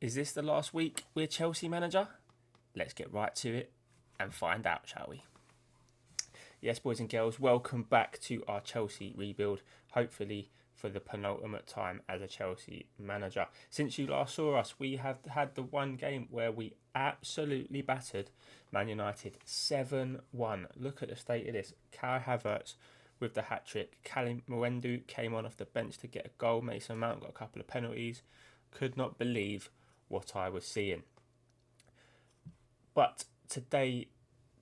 Is this the last week we're Chelsea manager? Let's get right to it and find out, shall we? Yes, boys and girls, welcome back to our Chelsea rebuild, hopefully for the penultimate time as a Chelsea manager. Since you last saw us, we have had the one game where we absolutely battered Man United 7-1. Look at the state of this. Kai Havertz with the hat-trick. Callum Mwendu came on off the bench to get a goal. Mason Mount got a couple of penalties. Could not believe what I was seeing. But today,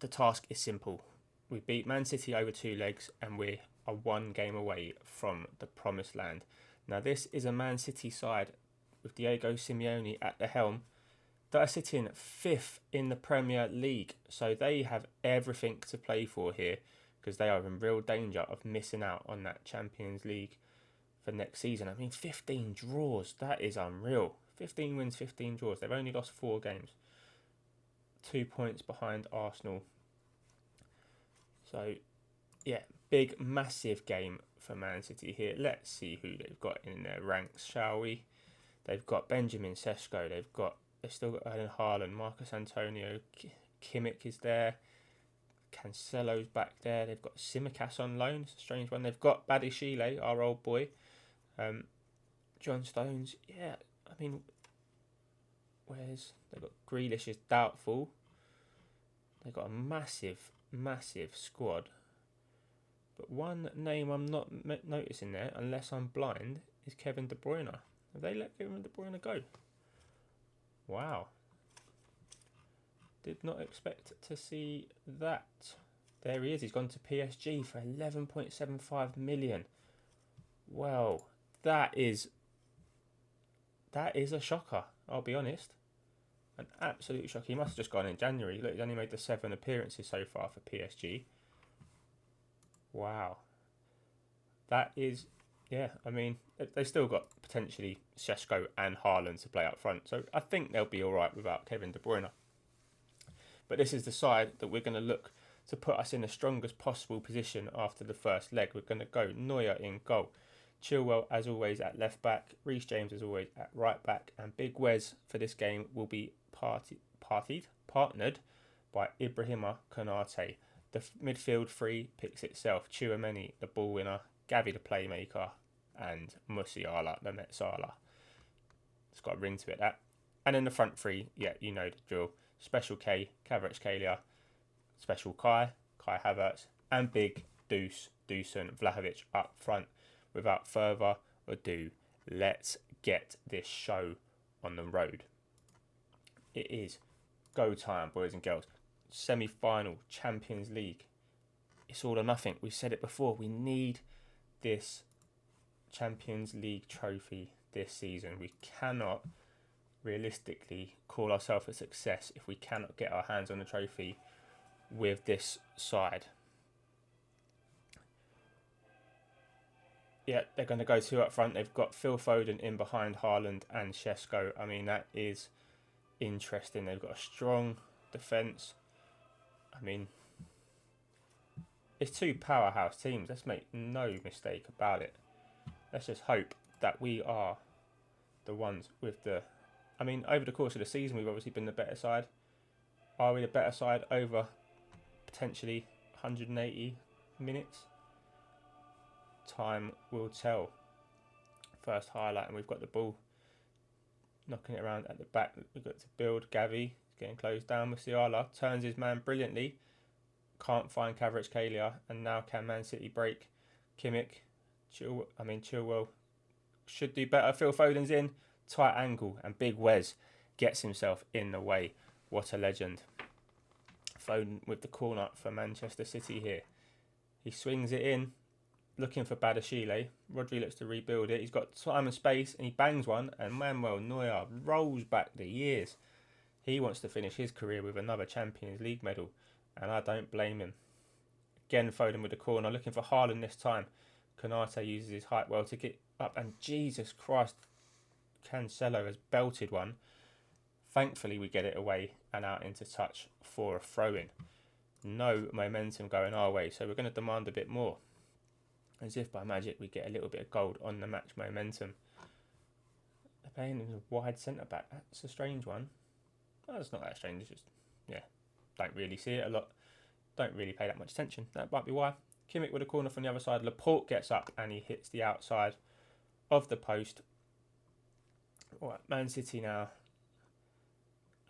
the task is simple. We beat Man City over 2 legs and we are 1 game away from the promised land. Now, this is a Man City side with Diego Simeone at the helm that are sitting 5th in the Premier League. So they have everything to play for here because they are in real danger of missing out on that Champions League for next season. I mean, 15 draws, that is unreal. 15 wins, 15 draws. They've only lost 4 games. 2 points behind Arsenal. So, yeah, big, massive game for Man City here. Let's see who they've got in their ranks, shall we? They've got Benjamin Sesko. They've still got Erling Haaland, Marcus Antonio, Kimmich is there. Cancelo's back there. They've got Simicas on loan. It's a strange one. They've got Badiashile, our old boy. John Stones, yeah, I mean, they've got Grealish is doubtful. They've got a massive squad. But one name I'm not noticing there, unless I'm blind, is Kevin De Bruyne. Have they let Kevin De Bruyne go? Wow. Did not expect to see that. There he is. He's gone to PSG for 11.75 million. Well, that is a shocker, I'll be honest. An absolute shocker. He must have just gone in January. Look, he's only made the 7 appearances so far for PSG. Wow. That is, yeah, I mean, they've still got potentially Sesko and Haaland to play up front. So I think they'll be all right without Kevin De Bruyne. But this is the side that we're going to look to put us in the strongest possible position after the first leg. We're going to go Neuer in goal. Chilwell, as always, at left back. Reece James, as always, at right back. And Big Wes for this game will be partnered by Ibrahima Konate. The midfield three picks itself. Tchouameni, the ball winner. Gavi, the playmaker. And Musiala, the Metsala. It's got a ring to it, that. And in the front three, yeah, you know the drill. Special K, Kvaratskhelia. Special Kai Havertz. And Big Dusan Vlahovic up front. Without further ado, let's get this show on the road. It is go time, boys and girls. Semi-final, Champions League. It's all or nothing. We've said it before. We need this Champions League trophy this season. We cannot realistically call ourselves a success if we cannot get our hands on the trophy with this side. Yeah, they're going to go 2 up front. They've got Phil Foden in behind Haaland and Sesko. I mean, that is interesting. They've got a strong defence. I mean, it's 2 powerhouse teams. Let's make no mistake about it. Let's just hope that we are the ones with the... I mean, over the course of the season, we've obviously been the better side. Are we the better side over potentially 180 minutes? Time will tell. First highlight, and we've got the ball knocking it around at the back. We've got to build. Gavi getting closed down. Musiala turns his man brilliantly. Can't find Kvaratskhelia, and now can Man City break? Kimmich, Chilwell should do better. Phil Foden's in, tight angle, and Big Wes gets himself in the way. What a legend! Foden with the corner for Manchester City here. He swings it in. Looking for Badiashile. Rodri looks to rebuild it. He's got time and space and he bangs one. And Manuel Neuer rolls back the years. He wants to finish his career with another Champions League medal. And I don't blame him. Again, Foden with the corner. Looking for Haaland this time. Konate uses his height well to get up. And Jesus Christ, Cancelo has belted one. Thankfully, we get it away and out into touch for a throw-in. No momentum going our way. So we're going to demand a bit more. As if by magic we get a little bit of gold on the match momentum. playing as a wide centre back. That's a strange one. Well, it's not that strange. It's just, yeah, don't really see it a lot. Don't really pay that much attention. That might be why. Kimmich with a corner from the other side. Laporte gets up and he hits the outside of the post. All right, Man City now.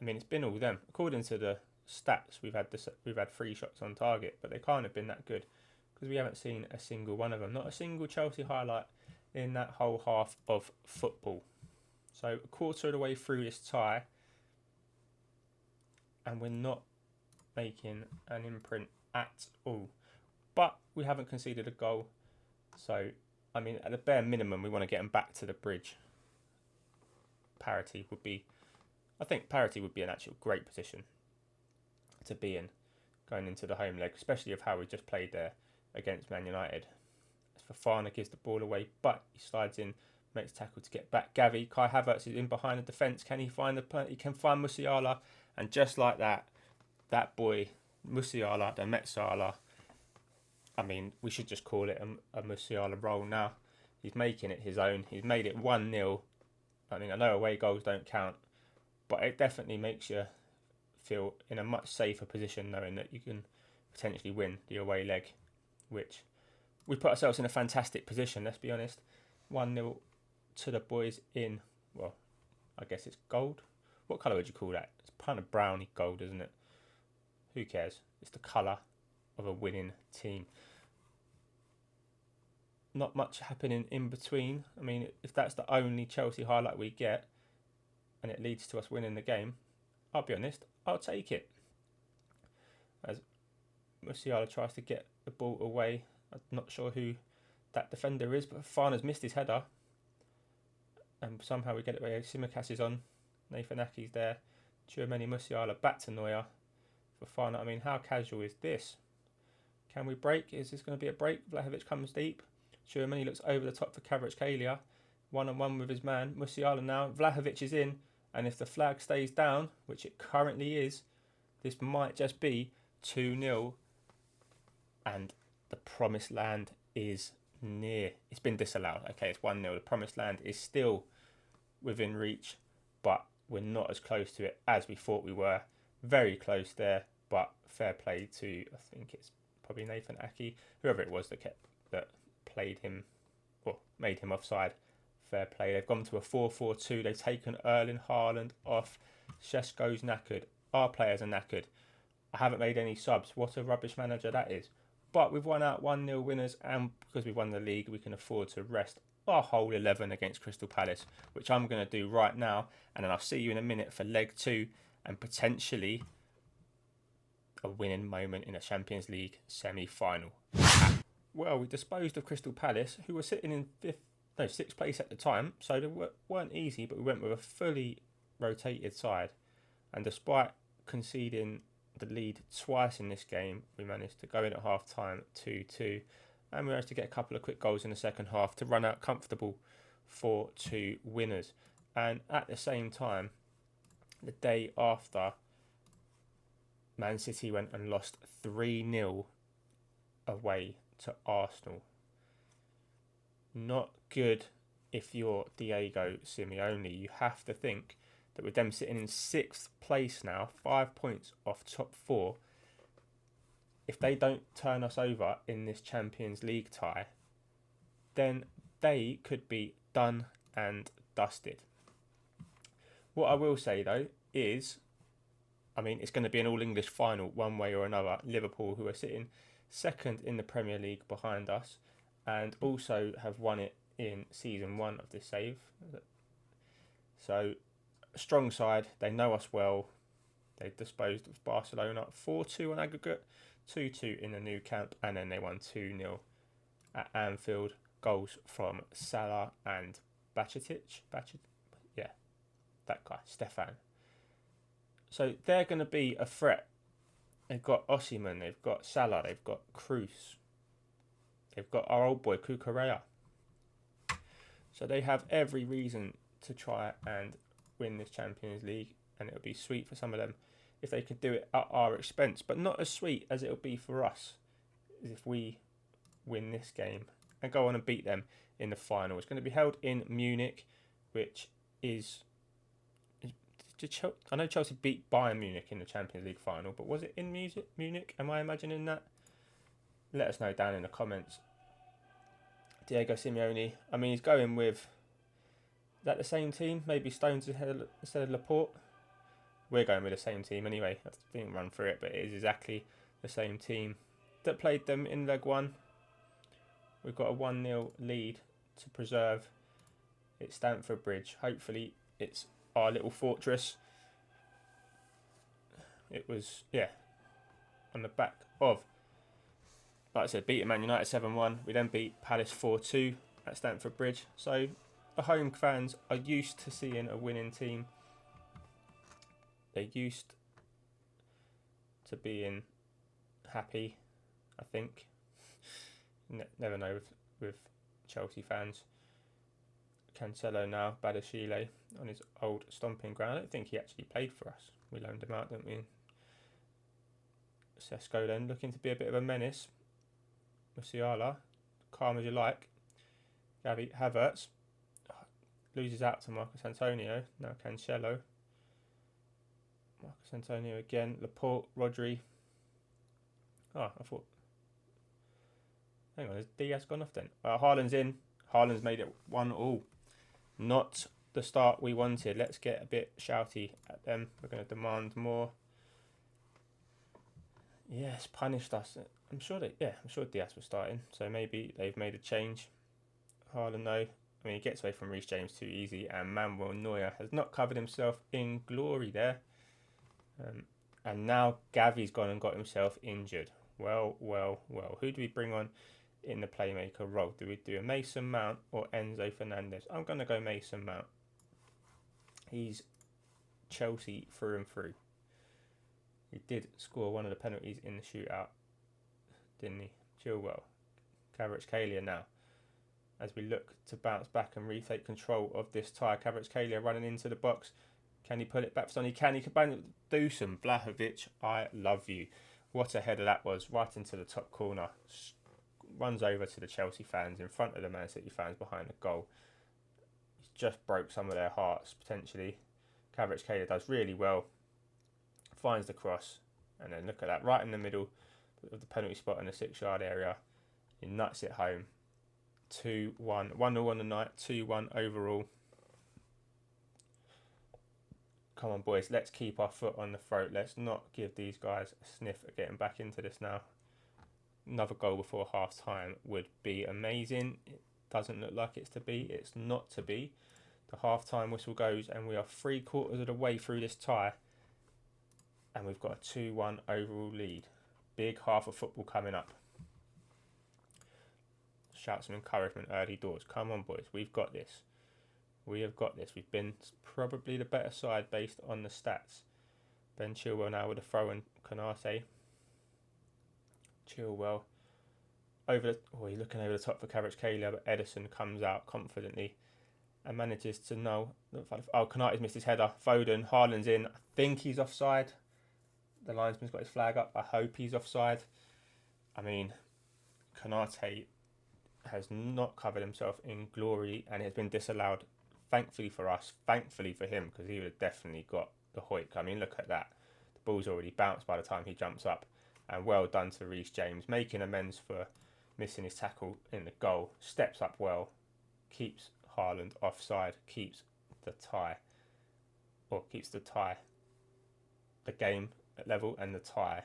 I mean, it's been all them. According to the stats, we've had 3 shots on target, but they can't have been that good because we haven't seen a single one of them. Not a single Chelsea highlight in that whole half of football. So a quarter of the way through this tie, and we're not making an imprint at all. But we haven't conceded a goal. So, I mean, at the bare minimum, we want to get them back to the bridge. Parity would be, I think parity would be an actual great position to be in going into the home leg, especially of how we just played there against Man United. As Fofana gives the ball away, but he slides in, makes tackle to get back. Gavi, Kai Havertz is in behind the defence. Can he find he can find Musiala, and just like that, that boy Musiala, the Metsala. I mean, we should just call it a Musiala roll now. He's making it his own. He's made it 1-0. I mean, I know away goals don't count, but it definitely makes you feel in a much safer position knowing that you can potentially win the away leg, which we put ourselves in a fantastic position, let's be honest. 1-0 to the boys in, well, I guess it's gold. What colour would you call that? It's kind of browny gold, isn't it? Who cares? It's the colour of a winning team. Not much happening in between. I mean, if that's the only Chelsea highlight we get and it leads to us winning the game, I'll be honest, I'll take it. As Musiala tries to get the ball away, I'm not sure who that defender is, but Fofana's missed his header. And somehow we get it away. Tsimikas is on. Nathan Ake's there. Tchouameni, Musiala back to Neuer. Fofana, I mean, how casual is this? Can we break? Is this going to be a break? Vlahovic comes deep. Tchouameni looks over the top for Kvaratskhelia. 1-on-1 with his man. Musiala now. Vlahovic is in. And if the flag stays down, which it currently is, this might just be 2-0. And the promised land is near. It's been disallowed. Okay, it's 1-0. The promised land is still within reach, but we're not as close to it as we thought we were. Very close there, but fair play to, I think it's probably Nathan Ake, whoever it was that played him, or made him offside. Fair play. They've gone to a 4-4-2. They've taken Erling Haaland off. Šeško's knackered. Our players are knackered. I haven't made any subs. What a rubbish manager that is. But we've won out 1-0 winners, and because we've won the league, we can afford to rest our whole 11 against Crystal Palace, which I'm going to do right now. And then I'll see you in a minute for leg 2 and potentially a winning moment in a Champions League semi-final. Well, we disposed of Crystal Palace, who were sitting in 6th place at the time, so they weren't easy, but we went with a fully rotated side. And despite conceding the lead twice in this game, we managed to go in at half-time 2-2, and we managed to get a couple of quick goals in the second half to run out comfortable 4-2 winners. And at the same time, the day after, Man City went and lost 3-0 away to Arsenal. Not good if you're Diego Simeone. You have to think that with them sitting in 6th place now, 5 points off top 4, if they don't turn us over in this Champions League tie, then they could be done and dusted. What I will say though is, I mean, it's going to be an all-English final one way or another. Liverpool, who are sitting 2nd in the Premier League behind us, and also have won it in season 1 of this save. So, a strong side. They know us well. They disposed of Barcelona 4-2 on aggregate, 2-2 in the Nou Camp, and then they won 2-0 at Anfield. Goals from Salah and Bajcetic. Yeah, that guy, Stefan. So they're going to be a threat. They've got Osimhen, they've got Salah, they've got Kroos. They've got our old boy, Cucurella. So they have every reason to try and win this Champions League, and it would be sweet for some of them if they could do it at our expense, but not as sweet as it would be for us if we win this game and go on and beat them in the final. It's going to be held in Munich, which is I know Chelsea beat Bayern Munich in the Champions League final, but was it in Munich? Am I imagining that? Let us know down in the comments. Diego Simeone, I mean, he's going with, is that the same team? Maybe Stones instead of Laporte? We're going with the same team anyway. I didn't run through it, but it is exactly the same team that played them in leg one. We've got a 1-0 lead to preserve. It's Stamford Bridge. Hopefully it's our little fortress. It was, on the back of, like I said, beating Man United 7-1. We then beat Palace 4-2 at Stamford Bridge. So the home fans are used to seeing a winning team. They're used to being happy, I think. Never know with Chelsea fans. Cancelo now, Badashile on his old stomping ground. I don't think he actually played for us. We loaned him out, didn't we? Sesko then looking to be a bit of a menace. Musiala, calm as you like. Gavi Havertz loses out to Marcus Antonio. Now Cancelo. Marcus Antonio again. Laporte, Rodri. Oh, I thought. Hang on, has Diaz gone off then? Haaland's in. Haaland's made it 1-1. Not the start we wanted. Let's get a bit shouty at them. We're going to demand more. Yes, punished us. I'm sure Diaz was starting. So maybe they've made a change. Haaland, no. I mean, he gets away from Reece James too easy. And Manuel Neuer has not covered himself in glory there. And now Gavi's gone and got himself injured. Well. Who do we bring on in the playmaker role? Do we do a Mason Mount or Enzo Fernandez? I'm going to go Mason Mount. He's Chelsea through and through. He did score one of the penalties in the shootout, didn't he? Chilwell. Kvaratskhelia now. As we look to bounce back and retake control of this tie. Kvaratskhelia running into the box. Can he pull it back for Sonny? Can he do some? Vlahovic, I love you. What a header that was. Right into the top corner. Runs over to the Chelsea fans in front of the Man City fans behind the goal. He's just broke some of their hearts, potentially. Kvaratskhelia does really well. Finds the cross. And then look at that. Right in the middle of the penalty spot in the 6-yard area. He nuts it home. 2-1. 1-0 on the night. 2-1 overall. Come on, boys. Let's keep our foot on the throat. Let's not give these guys a sniff at getting back into this now. Another goal before half time would be amazing. It doesn't look like it's to be. It's not to be. The half time whistle goes and we are 3/4 of the way through this tie. And we've got a 2-1 overall lead. Big half of football coming up. Shout some encouragement early doors. Come on, boys. We've got this. We have got this. We've been probably the better side based on the stats. Ben Chilwell now with a throw in Konate. Chilwell. He's looking over the top for Kvaratskhelia, but Ederson comes out confidently and manages to know. Oh, Konate's missed his header. Foden, Haaland's in. I think he's offside. The linesman's got his flag up. I hope he's offside. I mean, Konate has not covered himself in glory and has been disallowed. Thankfully for us, thankfully for him, because he would have definitely got the hoik. I mean, look at that. The ball's already bounced by the time he jumps up. And well done to Reece James, making amends for missing his tackle in the goal. Steps up well, keeps Haaland offside, keeps the game at level and the tie.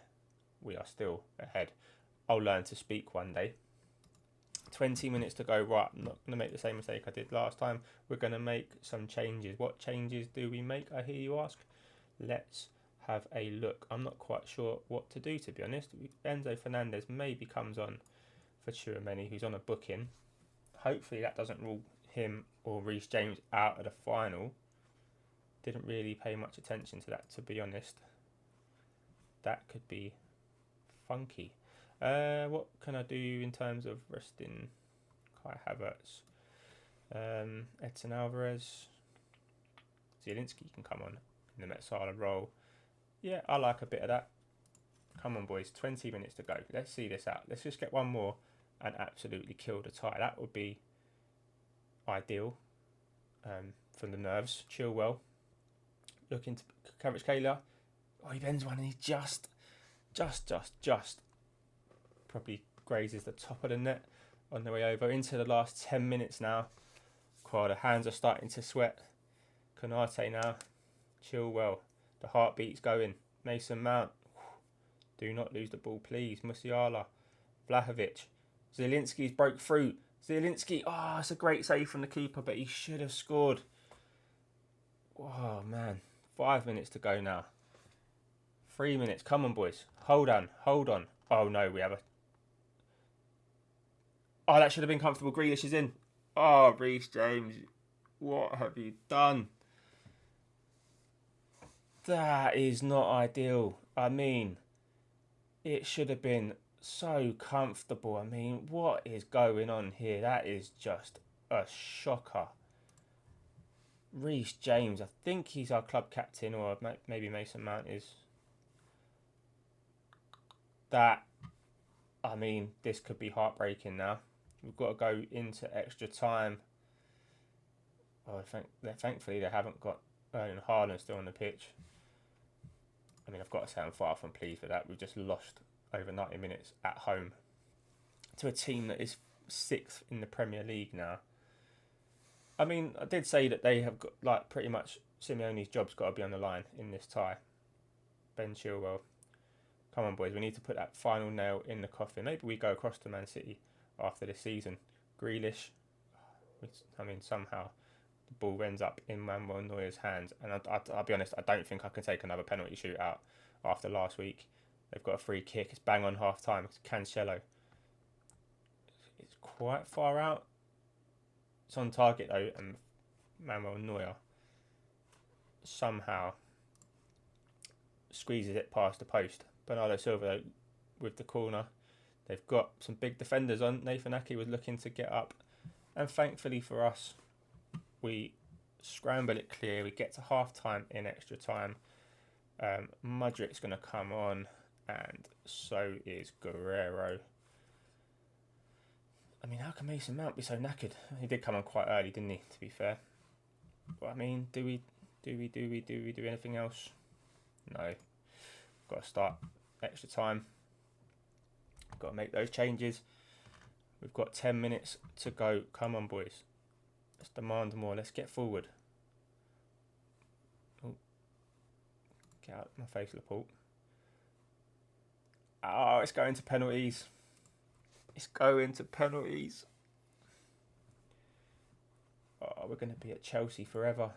We are still ahead. I'll learn to speak one day. 20 minutes to go. Right, I'm not going to make the same mistake I did last time. We're going to make some changes. What changes do we make, I hear you ask? Let's have a look. I'm not quite sure what to do, to be honest. Enzo Fernandez maybe comes on for Tchouaméni, who's on a booking. Hopefully that doesn't rule him or Reece James out of the final. Didn't really pay much attention to that, to be honest. That could be funky. What can I do in terms of resting Kai Havertz? Edson Alvarez. Zielinski can come on in the Metsala role. Yeah, I like a bit of that. Come on, boys. 20 minutes to go. Let's see this out. Let's just get one more and absolutely kill the tie. That would be ideal. from the nerves. Chilwell looking to Kvaratskhelia. Oh, he bends one and he just probably grazes the top of the net on the way over. Into the last 10 minutes now. The hands are starting to sweat. Konate now. Chilwell. The heartbeat's going. Mason Mount. Do not lose the ball, please. Musiala. Vlahovic. Zielinski's broke through. Zielinski. Oh, it's a great save from the keeper, but he should have scored. Oh, man. 5 minutes to go now. 3 minutes. Come on, boys. Hold on. Oh, no, we have a... Oh, that should have been comfortable. Grealish is in. Oh, Reece James. What have you done? That is not ideal. I mean, it should have been so comfortable. I mean, what is going on here? That is just a shocker. Reece James, I think he's our club captain, or maybe Mason Mount is. That, I mean, this could be heartbreaking now. We've got to go into extra time. Oh, thankfully they haven't got Erling Haaland still on the pitch. I mean, I've got to say I'm far from pleased with that. We've just lost over 90 minutes at home to a team that is 6th in the Premier League now. I mean, I did say that they have got, like, pretty much Simeone's job's got to be on the line in this tie. Ben Chilwell. Come on, boys. We need to put that final nail in the coffin. Maybe we go across to Man City after this season. Grealish. I mean, somehow the ball ends up in Manuel Neuer's hands. And I'll be honest, I don't think I can take another penalty shootout after last week. They've got a free kick. It's bang on half time. It's Cancelo. It's quite far out. It's on target though, and Manuel Neuer somehow squeezes it past the post. Bernardo Silva though, with the corner. They've got some big defenders on. Nathan Ake was looking to get up, and thankfully for us, we scramble it clear. We get to half time in extra time. Mudrik's going to come on, and so is Guerrero. I mean, how can Mason Mount be so knackered? He did come on quite early, didn't he, to be fair? But I mean, do we do anything else? No. Got to start extra time. Got to make those changes. We've got 10 minutes to go. Come on, boys. Let's demand more. Let's get forward. Oh. Get out my face, Laporte. Oh, it's going to penalties. It's going to penalties. Oh, we're going to be at Chelsea forever.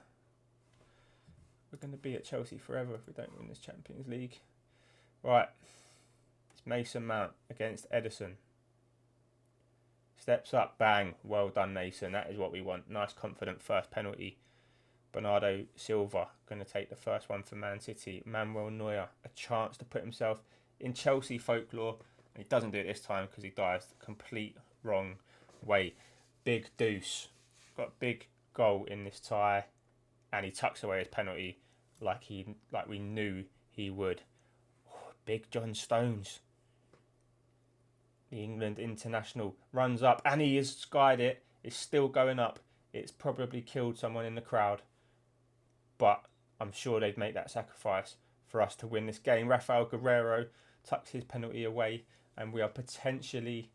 We're going to be at Chelsea forever if we don't win this Champions League. Right. It's Mason Mount against Ederson. Steps up, bang. Well done, Mason. That is what we want. Nice, confident first penalty. Bernardo Silva going to take the first one for Man City. Manuel Neuer, a chance to put himself in Chelsea folklore. And he doesn't do it this time because he dives the complete wrong way. Big deuce. Got a big goal in this tie. And he tucks away his penalty like we knew he would. Oh, big John Stones. The England international runs up and he has skied it. It's still going up. It's probably killed someone in the crowd. But I'm sure they'd make that sacrifice for us to win this game. Rafael Guerrero tucks his penalty away and we are potentially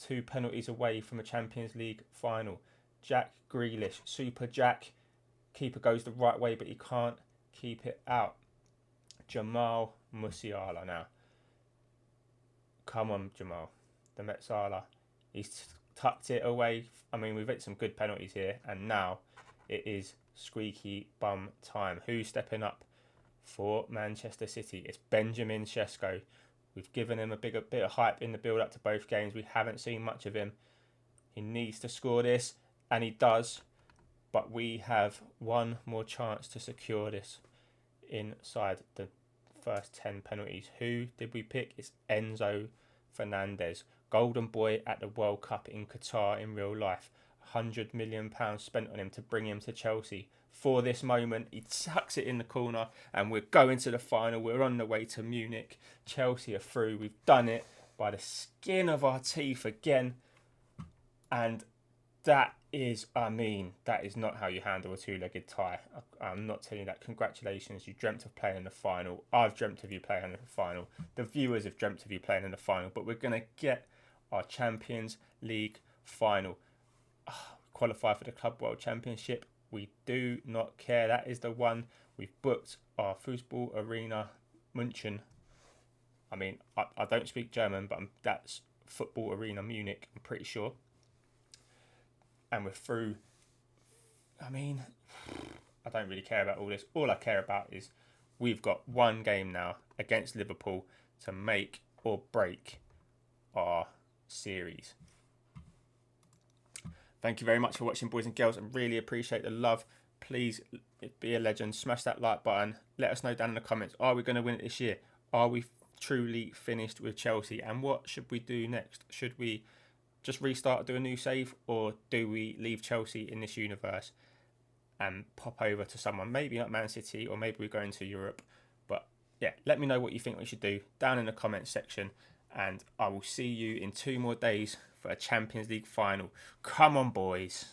2 penalties away from a Champions League final. Jack Grealish, Super Jack. Keeper goes the right way but he can't keep it out. Jamal Musiala now. Come on, Jamal. The Metzala. He's tucked it away. I mean, we've hit some good penalties here. And now it is squeaky bum time. Who's stepping up for Manchester City? It's Benjamin Sesko. We've given him a bit of hype in the build-up to both games. We haven't seen much of him. He needs to score this. And he does. But we have one more chance to secure this inside the first 10 penalties. Who did we pick? It's Enzo Fernandez. Golden boy at the World Cup in Qatar in real life. £100 million spent on him to bring him to Chelsea. For this moment, he tucks it in the corner and we're going to the final. We're on the way to Munich. Chelsea are through. We've done it by the skin of our teeth again. And That is, that is not how you handle a two-legged tie. I'm not telling you that. Congratulations, you dreamt of playing in the final. I've dreamt of you playing in the final. The viewers have dreamt of you playing in the final. But we're going to get our Champions League final. Qualify for the Club World Championship. We do not care. That is the one. We've booked our Fußball Arena München. I don't speak German, but that's Football Arena Munich, I'm pretty sure. And we're through. I don't really care about all this. All I care about is we've got one game now against Liverpool to make or break our series. Thank you very much for watching, boys and girls. I really appreciate the love. Please be a legend. Smash that like button. Let us know down in the comments. Are we going to win it this year? Are we truly finished with Chelsea? And what should we do next? Should we just restart, do a new save? Or do we leave Chelsea in this universe and pop over to someone? Maybe not Man City, or maybe we go into Europe. But yeah, let me know what you think we should do down in the comments section. And I will see you in 2 more days for a Champions League final. Come on, boys.